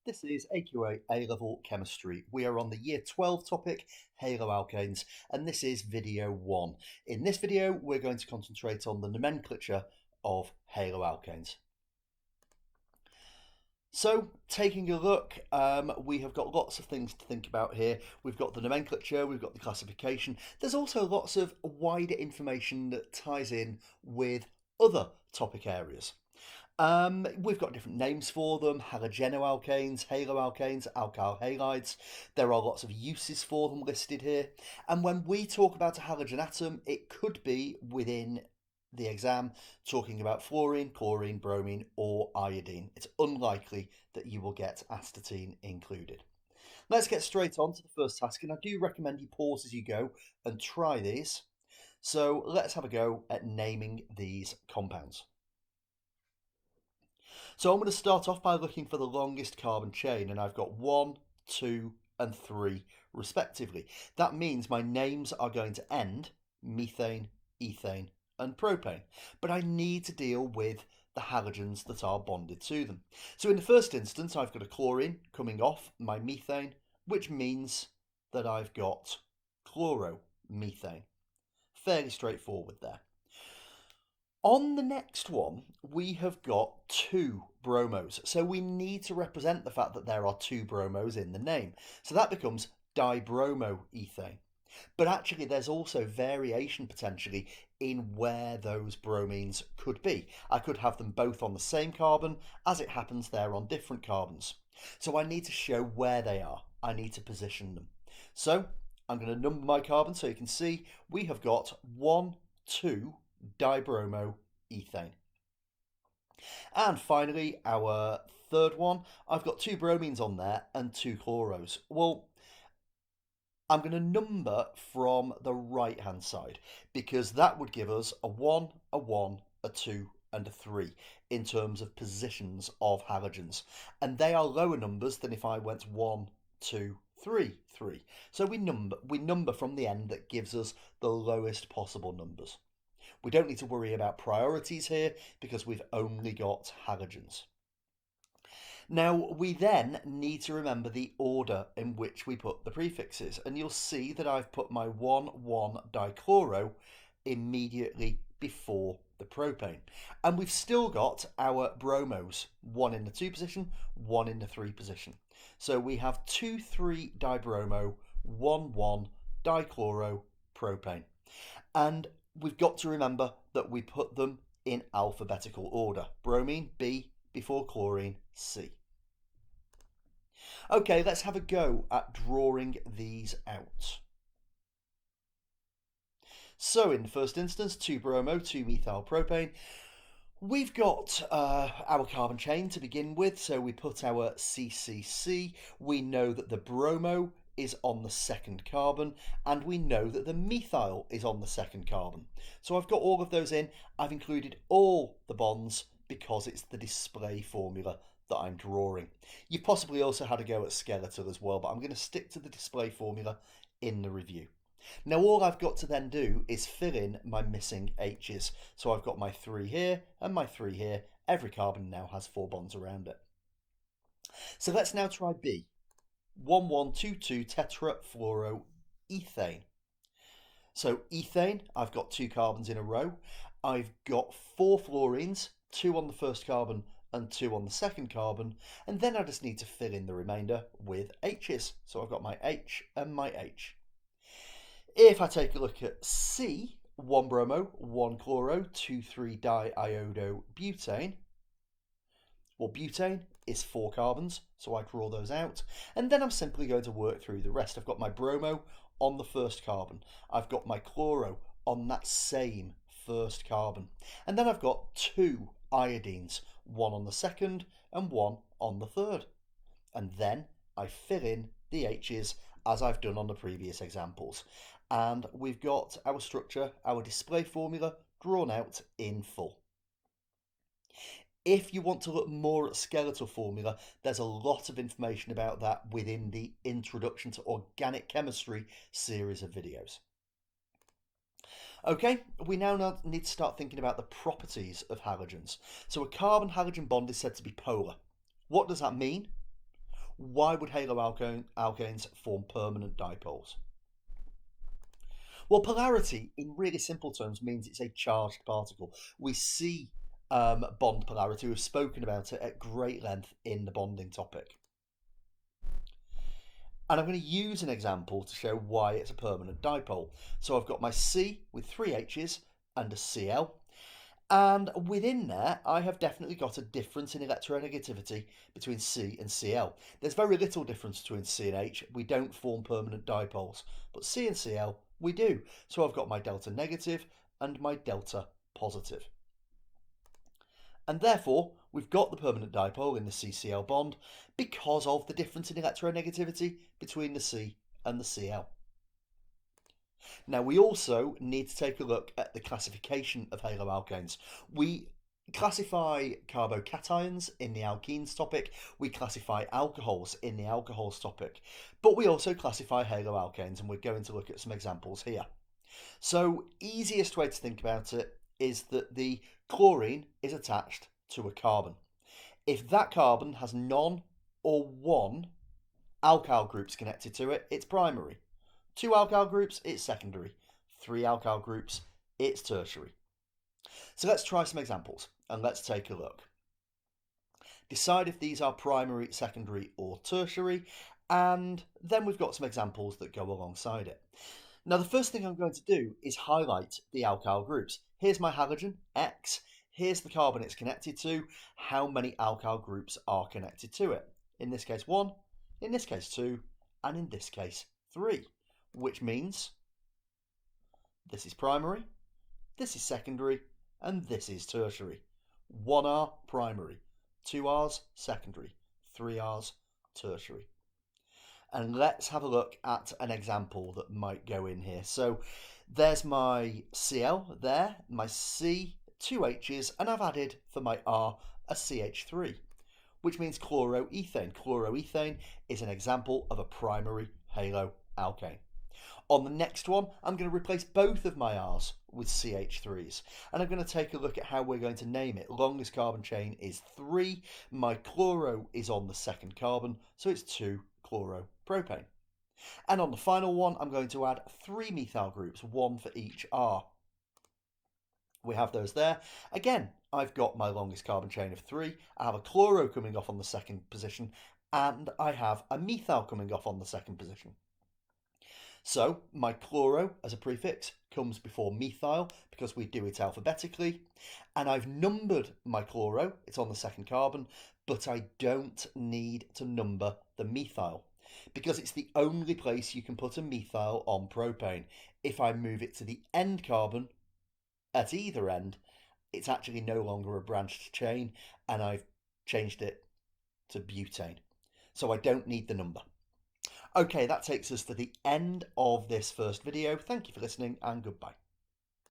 This is AQA A-Level Chemistry. We are on the Year 12 topic, Haloalkanes, and this is video 1. In this video, we're going to concentrate on the nomenclature of haloalkanes. So, taking a look, we have got lots of things to think about here. We've got the nomenclature, we've got the classification. There's also lots of wider information that ties in with other topic areas. We've got different names for them: halogenoalkanes, haloalkanes, alkyl halides. There are lots of uses for them listed here. And when we talk about a halogen atom, it could be within the exam talking about fluorine, chlorine, bromine, or iodine. It's unlikely that you will get astatine included. Let's get straight on to the first task, and I do recommend you pause as you go and try these. So let's have a go at naming these compounds. So I'm going to start off by looking for the longest carbon chain, and I've got 1, 2, and 3 respectively. That means my names are going to end methane, ethane, and propane, but I need to deal with the halogens that are bonded to them. So in the first instance, I've got a chlorine coming off my methane, which means that I've got chloromethane. Fairly straightforward there. On the next one, we have got 2 bromos. So we need to represent the fact that there are 2 bromos in the name. So that becomes dibromoethane. But actually, there's also variation potentially in where those bromines could be. I could have them both on the same carbon. As it happens, they're on different carbons. So I need to show where they are. I need to position them. So I'm going to number my carbon so you can see we have got 1, 2, dibromoethane. And finally, our third one, I've got 2 bromines on there and 2 chloros. Well, I'm going to number from the right hand side because that would give us a 1, a 1, a 2 and a 3 in terms of positions of halogens. And they are lower numbers than if I went 1, 2, 3, 3. So we number from the end that gives us the lowest possible numbers. We don't need to worry about priorities here because we've only got halogens. Now, we then need to remember the order in which we put the prefixes, and you'll see that I've put my 1,1-dichloro immediately before the propane. And we've still got our bromos, 1 in the 2 position, 1 in the 3 position. So we have 2,3-dibromo, 1,1-dichloropropane. And we've got to remember that we put them in alphabetical order. Bromine, B, before chlorine, C. Okay, let's have a go at drawing these out. So in the first instance, 2 bromo, 2 methyl propane. We've got our carbon chain to begin with, so we put our CCC. We know that the bromo is on the second carbon, and we know that the methyl is on the second carbon. So I've got all of those in. I've included all the bonds because it's the display formula that I'm drawing. You've possibly also had a go at skeletal as well, but I'm going to stick to the display formula in the review. Now all I've got to then do is fill in my missing H's. So I've got my 3 here and my 3 here. Every carbon now has 4 bonds around it. So let's now try B. 1122 tetra fluoro ethane. So ethane, I've got 2 carbons in a row. I've got 4 fluorines, 2 on the first carbon and 2 on the second carbon, and then I just need to fill in the remainder with H's. So I've got my H and my H. If I take a look at C, 1 bromo, 1 chloro, 2,3-diiodobutane. Well, butane is 4 carbons, so I draw those out. And then I'm simply going to work through the rest. I've got my bromo on the first carbon. I've got my chloro on that same first carbon. And then I've got 2 iodines, 1 on the second and 1 on the third. And then I fill in the H's as I've done on the previous examples. And we've got our structure, our display formula drawn out in full. If you want to look more at skeletal formula, there's a lot of information about that within the Introduction to Organic Chemistry series of videos. Okay, we now need to start thinking about the properties of halogens. So a carbon-halogen bond is said to be polar. What does that mean? Why would haloalkanes form permanent dipoles? Well, polarity, in really simple terms, means it's a charged particle. We see bond polarity. We've spoken about it at great length in the bonding topic. And I'm going to use an example to show why it's a permanent dipole. So I've got my C with 3 H's and a Cl. And within there, I have definitely got a difference in electronegativity between C and Cl. There's very little difference between C and H. We don't form permanent dipoles. But C and Cl, we do. So I've got my delta negative and my delta positive. And therefore, we've got the permanent dipole in the CCl bond because of the difference in electronegativity between the C and the Cl. Now, we also need to take a look at the classification of haloalkanes. We classify carbocations in the alkenes topic, we classify alcohols in the alcohols topic, but we also classify haloalkanes, and we're going to look at some examples here. So, easiest way to think about it is that the chlorine is attached to a carbon. If that carbon has none or one alkyl groups connected to it, it's primary. 2 alkyl groups, it's secondary. 3 alkyl groups, it's tertiary. So let's try some examples and let's take a look. Decide if these are primary, secondary or tertiary, and then we've got some examples that go alongside it. Now, the first thing I'm going to do is highlight the alkyl groups. Here's my halogen, X. Here's the carbon it's connected to. How many alkyl groups are connected to it? In this case, 1, in this case, 2, and in this case, 3. Which means this is primary, this is secondary, and this is tertiary. 1R primary, 2R's secondary, 3R's tertiary. And let's have a look at an example that might go in here. So there's my Cl there, my C, 2 H's, and I've added for my R a CH3, which means chloroethane. Chloroethane is an example of a primary haloalkane. On the next one, I'm going to replace both of my R's with CH3s, and I'm going to take a look at how we're going to name it. Longest carbon chain is 3. My chloro is on the second carbon, so it's 2-chloropropane. And on the final one, I'm going to add 3 methyl groups, 1 for each R. We have those there. Again, I've got my longest carbon chain of 3. I have a chloro coming off on the second position, and I have a methyl coming off on the second position. So my chloro as a prefix comes before methyl because we do it alphabetically, and I've numbered my chloro, it's on the second carbon, but I don't need to number the methyl because it's the only place you can put a methyl on propane. If I move it to the end carbon at either end, it's actually no longer a branched chain, and I've changed it to butane. So I don't need the number. Okay, that takes us to the end of this first video. Thank you for listening and goodbye.